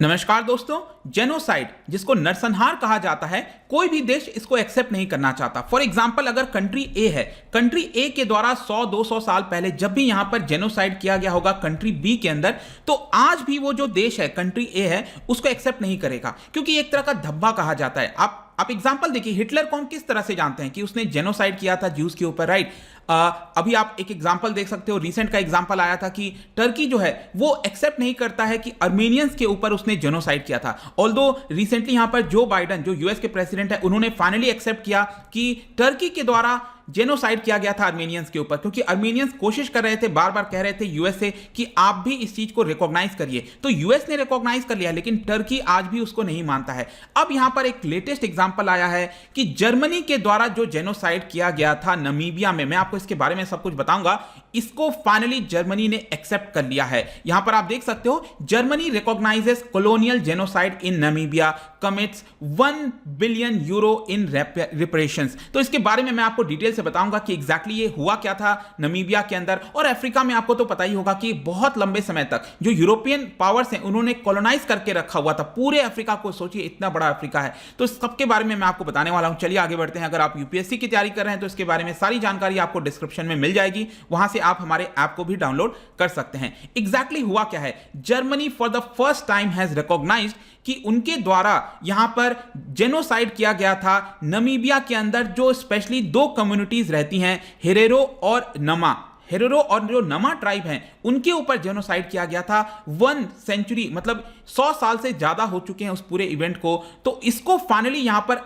नमस्कार दोस्तों। जेनोसाइड जिसको नरसंहार कहा जाता है, कोई भी देश इसको एक्सेप्ट नहीं करना चाहता। फॉर एग्जांपल, अगर कंट्री ए है, कंट्री ए के द्वारा 100-200 साल पहले जब भी यहां पर जेनोसाइड किया गया होगा कंट्री बी के अंदर, तो आज भी वो जो देश है कंट्री ए है उसको एक्सेप्ट नहीं करेगा, क्योंकि एक तरह का धब्बा कहा जाता है। आप एग्जांपल देखिए, हिटलर को हम किस तरह से जानते हैं कि उसने जेनोसाइड किया था ज्यूज के ऊपर, राइट। अभी आप एक एग्जांपल देख सकते हो, रिसेंट का एग्जांपल आया था कि टर्की जो है वो एक्सेप्ट नहीं करता है कि अर्मेनियंस के ऊपर उसने जेनोसाइड किया था। ऑल्दो रिसेंटली यहां पर जो बाइडन, जो यूएस के प्रेसिडेंट है, उन्होंने फाइनली एक्सेप्ट किया कि टर्की के द्वारा जेनोसाइड किया गया था अर्मेनियंस के ऊपर, क्योंकि अर्मेनियंस कोशिश कर रहे थे, बार बार कह रहे थे यूएस से कि आप भी इस चीज को रिकॉग्नाइज करिए। तो यूएस ने रिकॉग्नाइज कर लिया, लेकिन टर्की आज भी उसको नहीं मानता है। अब यहां पर एक लेटेस्ट एग्जांपल आया है कि जर्मनी के द्वारा जो जेनोसाइड किया गया था नमीबिया में, मैं आपको इसके बारे में सब कुछ बताऊंगा, इसको फाइनली जर्मनी ने एक्सेप्ट कर लिया है। यहां पर आप देख सकते हो, जर्मनी रिकॉग्नाइजेस कॉलोनियल जेनोसाइड इन नमीबिया, कमिट्स 1 बिलियन यूरो इन रिपरेशंस। तो इसके बारे में मैं आपको डिटेल से बताऊंगा कि एग्जैक्टली ये हुआ क्या था नमीबिया के अंदर। और अफ्रीका में आपको तो पता ही होगा कि बहुत लंबे समय तक जो यूरोपियन पावर्स हैं उन्होंने कॉलोनाइज करके रखा हुआ था पूरे अफ्रीका को। सोचिए, इतना बड़ा अफ्रीका है। तो इस सबके बारे में मैं आपको बताने वाला हूं। चलिए आगे बढ़ते हैं। अगर आप यूपीएससी की तैयारी कर रहे हैं तो इसके बारे में सारी जानकारी आपको डिस्क्रिप्शन में मिल जाएगी, वहां से आप हमारे ऐप को भी डाउनलोड कर सकते हैं। एग्जैक्टली हुआ क्या है, Germany for the first time has recognised कि उनके द्वारा यहां पर जेनोसाइड किया गया था नमीबिया के अंदर, जो स्पेशली दो कम्युनिटीज रहती हैं, हेरेरो और नमा। हेरेरो और जो नमा ट्राइब हैं उनके ऊपर जेनोसाइड किया गया था। 1 सेंचुरी मतलब 100 साल से ज्यादा हो चुके हैं उस पूरे इवेंट को। तो इसको फाइनली यहां पर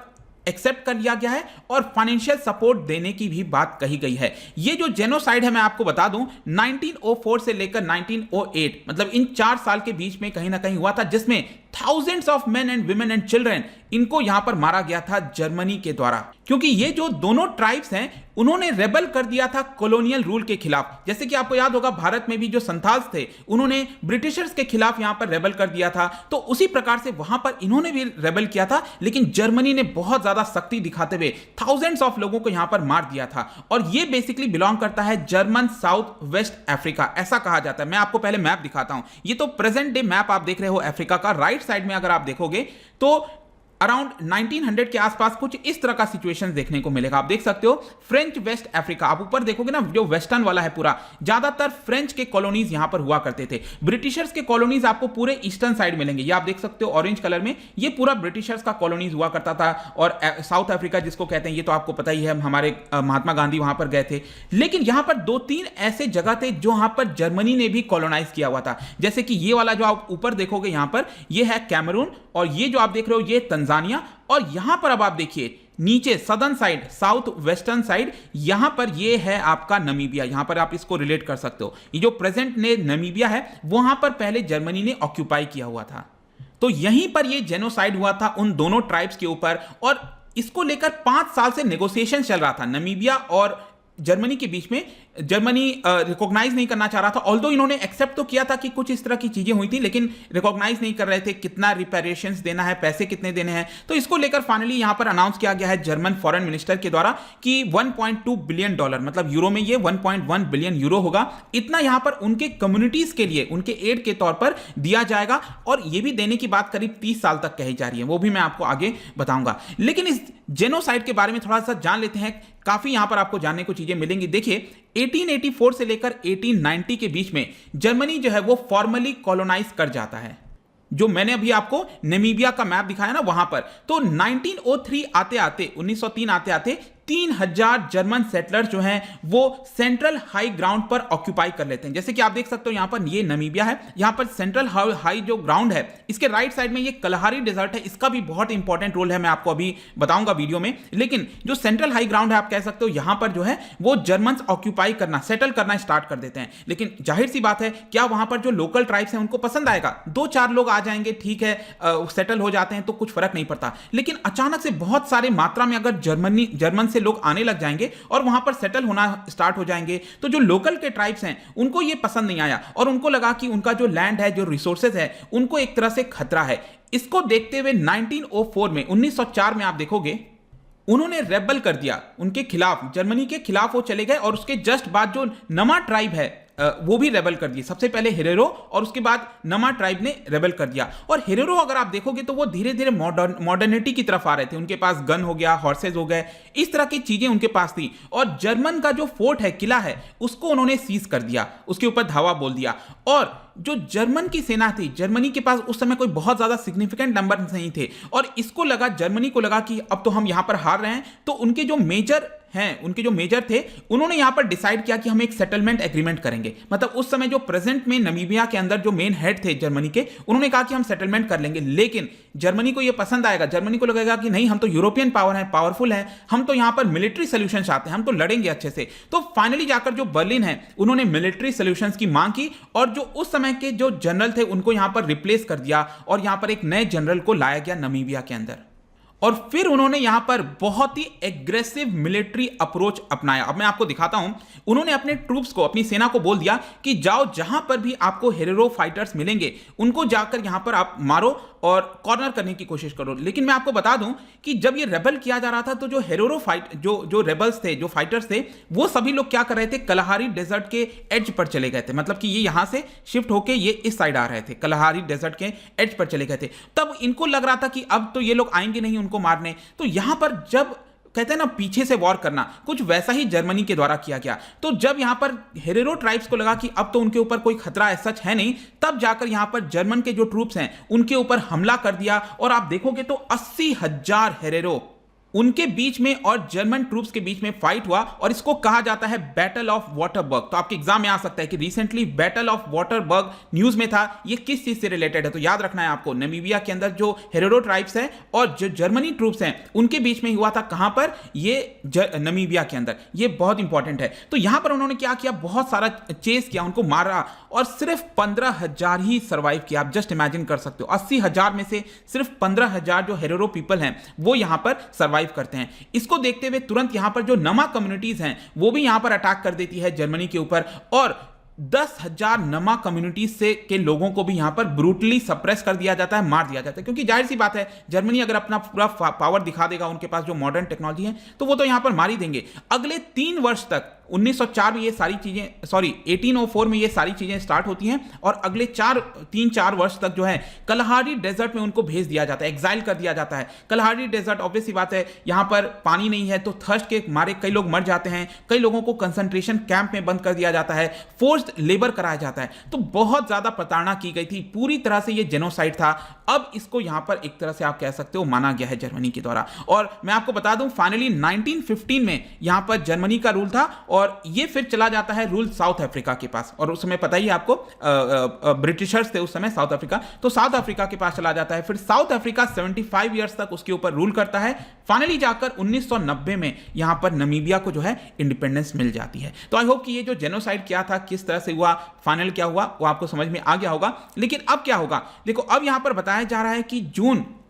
एक्सेप्ट कर लिया गया है और फाइनेंशियल सपोर्ट देने की भी बात कही गई है। ये जो जेनोसाइड है, मैं आपको बता दूं, 1904 से लेकर 1908 मतलब इन 4 साल के बीच में कहीं ना कहीं हुआ था, जिसमें thousands of main and women and children, इनको यहां पर मारा गया था जर्मनी के द्वारा, क्योंकि ये जो दोनों ट्राइब्स हैं उन्होंने रेबल कर दिया था कॉलोनियल रूल के खिलाफ। जैसे कि आपको याद होगा, भारत में भी जो संथाल्स थे उन्होंने ब्रिटिशर्स के खिलाफ यहां पर रेबल कर दिया था। तो उसी प्रकार से वहां पर इन्होंने भी रेबल किया था, लेकिन जर्मनी ने बहुत ज्यादा सख्ती दिखाते हुए थाउजेंड्स ऑफ लोगों को यहां पर मार दिया था। और ये बेसिकली बिलोंग करता है जर्मन साउथ वेस्ट अफ्रीका, ऐसा कहा जाता है। मैं आपको पहले मैप दिखाता हूं। ये तो प्रेजेंट डे मैप आप देख रहे हो अफ्रीका का। राइट साइड में अगर आप देखोगे तो अराउंड 1900 के आसपास कुछ इस तरह का सिचुएशन देखने को मिलेगा। आप देख सकते हो फ्रेंच वेस्ट अफ्रीका, आप ऊपर देखोगे ना, जो वेस्टर्न वाला है पूरा, ज्यादातर फ्रेंच के कॉलोनीज यहां पर हुआ करते थे। ब्रिटिशर्स के कॉलोनीज आपको पूरे ईस्टर्न साइड मिलेंगे। ये आप देख सकते हो ऑरेंज कलर में, ये पूरा ब्रिटिशर्स का कॉलोनीज हुआ करता था। और साउथ अफ्रीका जिसको कहते हैं, ये तो आपको पता ही है, हमारे महात्मा गांधी वहां पर गए थे। लेकिन यहां पर 2-3 ऐसे जगह थे जो वहां पर जर्मनी ने भी कॉलोनाइज किया हुआ था। जैसे कि ये वाला जो आप ऊपर देखोगे यहां पर, ये है कैमरून, और ये जो आप देख रहे हो ये तंजानिया। और यहां पर अब आप देखिए नीचे southern side, south western side, यहां पर ये है आपका नमीबिया। यहां पर आप इसको रिलेट कर सकते हो। ये जो प्रेजेंट ने नमीबिया है, वहां पर पहले जर्मनी ने ऑक्यूपाई किया हुआ था। तो यहीं पर ये जेनोसाइड हुआ था उन दोनों ट्राइब्स के ऊपर, और इसको लेकर 5 साल से नेगोशिएशन चल रहा था नमीबिया और जर्मनी के बीच में। जर्मनी रिकॉग्नाइज नहीं करना चाह रहा था, ऑल्दो इन्होंने एक्सेप्ट तो किया था कि कुछ इस तरह की चीजें हुई थी, लेकिन रिकॉग्नाइज नहीं कर रहे थे कितना रिपेरेशंस देना है, पैसे कितने देने हैं। तो इसको लेकर फाइनली यहां पर अनाउंस किया गया है जर्मन फॉरेन मिनिस्टर के द्वारा कि $1.2 बिलियन, मतलब यूरो में ये 1.1 बिलियन यूरो होगा, इतना यहां पर उनके कम्युनिटीज के लिए, उनके एड के तौर पर दिया जाएगा। और ये भी देने की बात करीब 30 साल तक कही जा रही है, वो भी मैं आपको आगे बताऊंगा। लेकिन इस जेनोसाइड के बारे में थोड़ा सा जान लेते हैं, काफी यहां पर आपको जानने को चीजें मिलेंगी। देखिए 1884 से लेकर 1890 के बीच में जर्मनी जो है वो फॉर्मली कॉलोनाइज कर जाता है। जो मैंने अभी आपको नमीबिया का मैप दिखाया ना, वहां पर तो 1903 आते आते 1903 आते आते 3000 जर्मन सेटलर जो हैं वो सेंट्रल हाई ग्राउंड पर ऑक्यूपाई कर लेते हैं। जैसे कि आप देख सकते हो यहां पर ये नमीबिया है, यहां पर सेंट्रल हाई जो ग्राउंड है, इसके राइट साइड में ये कलहारी डेजर्ट है। इसका भी बहुत इंपॉर्टेंट रोल है, मैं आपको अभी बताऊंगा वीडियो में। लेकिन जो सेंट्रल हाई ग्राउंड है, आप कह सकते हो यहां पर जो है वो जर्मन ऑक्यूपाई करना, सेटल करना स्टार्ट कर देते हैं। लेकिन जाहिर सी बात है, क्या वहां पर जो लोकल ट्राइब्स हैं उनको पसंद आएगा? 2-4 लोग आ जाएंगे, ठीक है, सेटल हो जाते हैं तो कुछ फर्क नहीं पड़ता। लेकिन अचानक से बहुत सारे मात्रा में अगर जर्मन से लोग आने लग जाएंगे और वहां पर सेटल होना स्टार्ट हो जाएंगे, तो जो लोकल के ट्राइब्स हैं उनको ये पसंद नहीं आया, और उनको लगा कि उनका जो लैंड है, जो रिसोर्सेज है, उनको एक तरह से खतरा है। इसको देखते हुए 1904 में, 1904 में आप देखोगे उन्होंने रेबल कर दिया उनके खिलाफ, जर्मनी के खिलाफ वो चले गए। और उसके जस्ट बाद जो नमा ट्राइब है वो भी रेबल कर दिए। सबसे पहले हेरेरो और उसके बाद नमा ट्राइब ने रेबल कर दिया। और हेरेरो अगर आप देखोगे तो वो धीरे धीरे मॉडर्निटी की तरफ आ रहे थे। उनके पास गन हो गया, हॉर्सेज हो गए, इस तरह की चीजें उनके पास थी। और जर्मन का जो फोर्ट है, किला है, उसको उन्होंने सीज कर दिया, उसके ऊपर धावा बोल दिया। और जो जर्मन की सेना थी, जर्मनी के पास उस समय कोई बहुत ज्यादा सिग्निफिकेंट नंबर नहीं थे, और इसको लगा, जर्मनी को लगा कि अब तो हम यहां पर हार रहे हैं। तो उनके जो मेजर थे, उन्होंने यहां पर डिसाइड किया कि हम एक सेटलमेंट एग्रीमेंट करेंगे। मतलब उस समय जो प्रेजेंट में नमीबिया के अंदर जो मेन हेड थे जर्मनी के, उन्होंने कहा कि हम सेटलमेंट कर लेंगे। लेकिन जर्मनी को यह पसंद आएगा, जर्मनी को लगेगा कि नहीं, हम तो यूरोपियन पावर है, पावरफुल है, हम तो यहां पर मिलिट्री सोल्यूशन चाहते हैं, हम तो लड़ेंगे अच्छे से। तो फाइनली जाकर जो बर्लिन है, उन्होंने मिलिट्री सोल्यूशंस की मांग की, और जो उस समय के जो जनरल थे उनको यहां पर रिप्लेस कर दिया, और यहां पर एक नए जनरल को लाया गया नमीबिया के अंदर। और फिर उन्होंने यहां पर बहुत ही एग्रेसिव मिलिट्री अप्रोच अपनाया। अब मैं आपको दिखाता हूं। उन्होंने अपने ट्रूप्स को, अपनी सेना को बोल दिया कि जाओ, जहां पर भी आपको हेरेरो फाइटर्स मिलेंगे उनको जाकर यहां पर आप मारो और कॉर्नर करने की कोशिश करो। लेकिन मैं आपको बता दूं कि जब ये रेबल किया जा रहा था, तो जो हेरेरो जो रेबल्स थे, जो फाइटर्स थे, वो सभी लोग क्या कर रहे थे, कलहारी डेजर्ट के एज पर चले गए थे। मतलब कि ये यहां से शिफ्ट होके ये इस साइड आ रहे थे, कलहारी डेजर्ट के एज पर चले गए थे। तब इनको लग रहा था कि अब तो ये लोग आएंगे नहीं उनको मारने। तो यहां पर जब कहते हैं ना पीछे से वॉर करना, कुछ वैसा ही जर्मनी के द्वारा किया गया। तो जब यहां पर हेरेरो ट्राइब्स को लगा कि अब तो उनके ऊपर कोई खतरा सच है नहीं, तब जाकर यहां पर जर्मन के जो ट्रूप्स हैं उनके ऊपर हमला कर दिया। और आप देखोगे तो 80,000 हेरेरो उनके बीच में और जर्मन ट्रूप्स के बीच में फाइट हुआ, और इसको कहा जाता है बैटल ऑफ वाटरबर्ग। तो आपके एग्जाम में आ सकता है कि रिसेंटली बैटल ऑफ वाटरबर्ग न्यूज में था, ये किस चीज से रिलेटेड है। तो याद रखना है आपको, नमीबिया के अंदर जो हेरेरो ट्राइब्स हैं और जो जर्मनी ट्रूप्स हैं उनके बीच में हुआ था। कहां पर? ये नमीबिया के अंदर। ये बहुत इंपॉर्टेंट है। तो यहां पर उन्होंने क्या किया, बहुत सारा चेस किया, उनको मारा, और सिर्फ 15,000 ही सर्वाइव किया। आप जस्ट इमेजिन कर सकते हो, 80,000 में से सिर्फ 15,000 जो हेरेरो पीपल हैं वो यहां पर सर्वाइव करते हैं। इसको देखते हुए तुरंत यहां पर जो नमा कम्युनिटीज हैं वो भी यहां पर अटैक कर देती है जर्मनी के ऊपर, और 10,000 नमा कम्युनिटीज से के लोगों को भी यहां पर ब्रूटली सप्रेस कर दिया जाता है, मार दिया जाता है। क्योंकि जाहिर सी बात है, जर्मनी अगर अपना पूरा पावर दिखा देगा, उनके पास जो मॉडर्न टेक्नोलॉजी है, तो वो तो यहां पर मार ही देंगे। अगले 3 वर्ष तक, 1904 में ये सारी चीजें, 1804 में ये सारी चीजें स्टार्ट होती हैं, और अगले 3-4 वर्ष तक जो है कलहारी डेजर्ट में उनको भेज दिया जाता है, एग्जाइल कर दिया जाता है। कलहारी डेजर्ट ऑब्वियस सी बात है, यहां पर पानी नहीं है, तो थर्स्ट के मारे कई लोग मर जाते हैं, कई लोगों को कंसंट्रेशन कैंप में बंद कर दिया जाता है, फोर्स्ड लेबर कराया जाता है। तो बहुत ज्यादा प्रताड़ना की गई थी, पूरी तरह से ये जेनोसाइड था। अब इसको यहां पर एक तरह से आप कह सकते हो माना गया है जर्मनी के द्वारा। और मैं आपको बता दूं, फाइनली 1915 में यहां पर जर्मनी का रूल था, और ये फिर चला जाता है रूल साउथ अफ्रीका के पास। और उस समय पता ही आपको ब्रिटिशर्स थे उस समय साउथ अफ्रीका, तो साउथ अफ्रीका के पास चला जाता है। फिर साउथ अफ्रीका 75 ईयर्स तक उसके ऊपर रूल करता है। फाइनली जाकर 1990 में यहां पर नमीबिया को जो है इंडिपेंडेंस मिल जाती है। तो आई होप कि ये जो जेनोसाइड क्या था, किस तरह से हुआ, फाइनल क्या हुआ, वो आपको समझ में आ गया होगा। लेकिन अब क्या होगा, देखो अब यहां पर बताया जा रहा है कि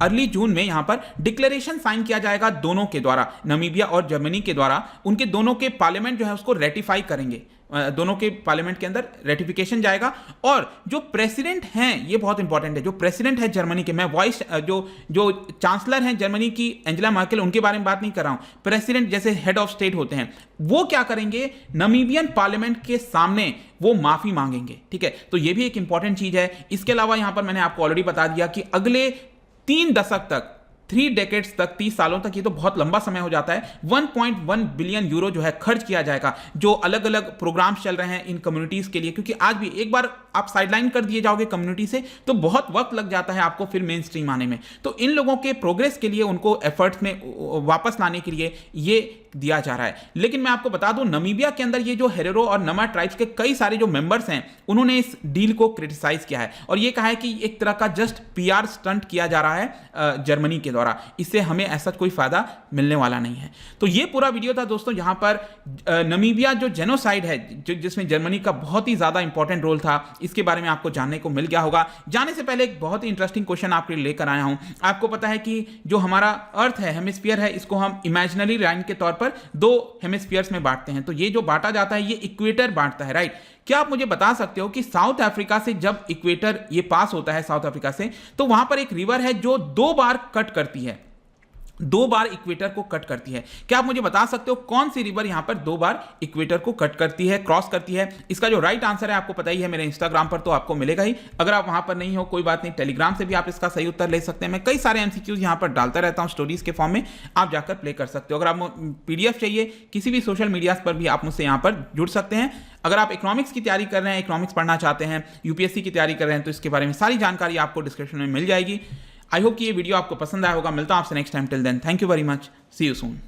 अर्ली जून में यहां पर डिक्लेरेशन साइन किया जाएगा दोनों के द्वारा, नमीबिया और जर्मनी के द्वारा। उनके दोनों के पार्लियामेंट जो है उसको रेटिफाई करेंगे, दोनों के पार्लियामेंट के अंदर रेटिफिकेशन जाएगा। और जो प्रेसिडेंट हैं, ये बहुत इंपॉर्टेंट है, जो प्रेसिडेंट है जर्मनी के, मैं वॉइस जो चांसलर हैं जर्मनी की, एंजेला मर्केल, उनके बारे में बात नहीं कर रहा हूं। प्रेसिडेंट जैसे हेड ऑफ स्टेट होते हैं, वो क्या करेंगे, नमीबियन पार्लियामेंट के सामने वो माफी मांगेंगे। ठीक है, तो ये भी एक इंपॉर्टेंट चीज है। इसके अलावा यहां पर मैंने आपको ऑलरेडी बता दिया कि अगले 3 दशक तक, 3 डेकेड्स तक, 30 सालों तक, ये तो बहुत लंबा समय हो जाता है, 1.1 बिलियन यूरो जो है खर्च किया जाएगा, जो अलग अलग प्रोग्राम्स चल रहे हैं इन कम्युनिटीज के लिए। क्योंकि आज भी एक बार आप साइडलाइन कर दिए जाओगे कम्युनिटी से, तो बहुत वक्त लग जाता है आपको फिर मेन स्ट्रीम आने में। तो इन लोगों के प्रोग्रेस के लिए, उनको एफर्ट्स में वापस लाने के लिए ये दिया जा रहा है। लेकिन मैं आपको बता दूं, नमीबिया के अंदर ये जो हेरेरो और नमा ट्राइब्स के कई सारे जो मेंबर्स हैं, उन्होंने इस डील को क्रिटिसाइज किया है, और ये कहा है कि एक तरह का जस्ट पीआर स्टंट किया जा रहा है जर्मनी के द्वारा, इससे हमें ऐसा कोई फायदा मिलने वाला नहीं है। तो ये पूरा वीडियो था दोस्तों, जहां पर नमीबिया जो जेनोसाइड है, जिसमें जर्मनी का बहुत ही ज्यादा इंपॉर्टेंट रोल था, इसके बारे में आपको जानने को मिल गया होगा। जाने से पहले एक बहुत ही इंटरेस्टिंग क्वेश्चन आपके लिए लेकर आया हूं। आपको पता है कि जो हमारा अर्थ है, हेमिस्फीयर है, इसको हम इमेजिनरी लाइन के तौर पर 2 हेमिस्फीयर्स में बांटते हैं। तो ये जो बांटा जाता है, ये इक्वेटर बांटता है, राइट। क्या आप मुझे बता सकते हो कि साउथ अफ्रीका से जब इक्वेटर ये पास होता है साउथ अफ्रीका से, तो वहां पर एक रिवर है जो 2 बार कट करती है, 2 बार इक्वेटर को कट करती है। क्या आप मुझे बता सकते हो कौन सी रिवर यहां पर 2 बार इक्वेटर को कट करती है, क्रॉस करती है? इसका जो राइट आंसर है आपको पता ही है, मेरे इंस्टाग्राम पर तो आपको मिलेगा ही। अगर आप वहां पर नहीं हो कोई बात नहीं, टेलीग्राम से भी आप इसका सही उत्तर ले सकते हैं। मैं कई सारे एमसीक्यूज यहां पर डालता रहता हूं स्टोरीज के फॉर्म में, आप जाकर प्ले कर सकते हो। अगर आप पीडीएफ चाहिए किसी भी सोशल मीडिया पर भी आप मुझसे यहां पर जुड़ सकते हैं। अगर आप इकोनॉमिक्स की तैयारी कर रहे हैं, इकोनॉमिक्स पढ़ना चाहते हैं, यूपीएससी की तैयारी कर रहे हैं, तो इसके बारे में सारी जानकारी आपको डिस्क्रिप्शन में मिल जाएगी। आई होप कि ये वीडियो आपको पसंद आया होगा। मिलता हूं आपसे next time. Till then thank you very much, see you soon.